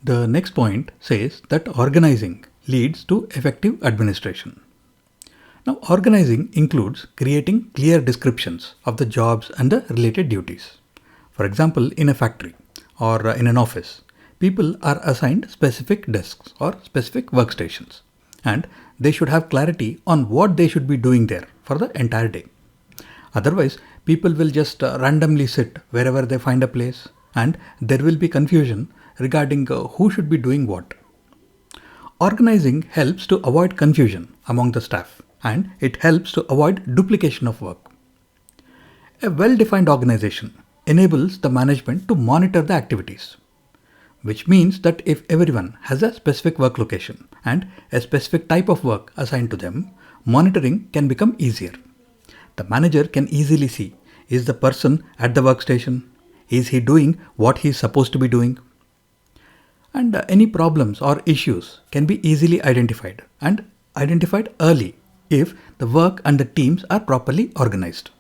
The next point says that organizing leads to effective administration. Now, organizing includes creating clear descriptions of the jobs and the related duties. For example, in a factory or in an office, people are assigned specific desks or specific workstations, and they should have clarity on what they should be doing there for the entire day. Otherwise, people will just randomly sit wherever they find a place, and there will be confusion regarding who should be doing what. Organizing helps to avoid confusion among the staff, and it helps to avoid duplication of work. A well-defined organization enables the management to monitor the activities, which means that if everyone has a specific work location and a specific type of work assigned to them, monitoring can become easier. The manager can easily see, is the person at the workstation? Is he doing what he is supposed to be doing? And any problems or issues can be easily identified and identified early if the work and the teams are properly organized.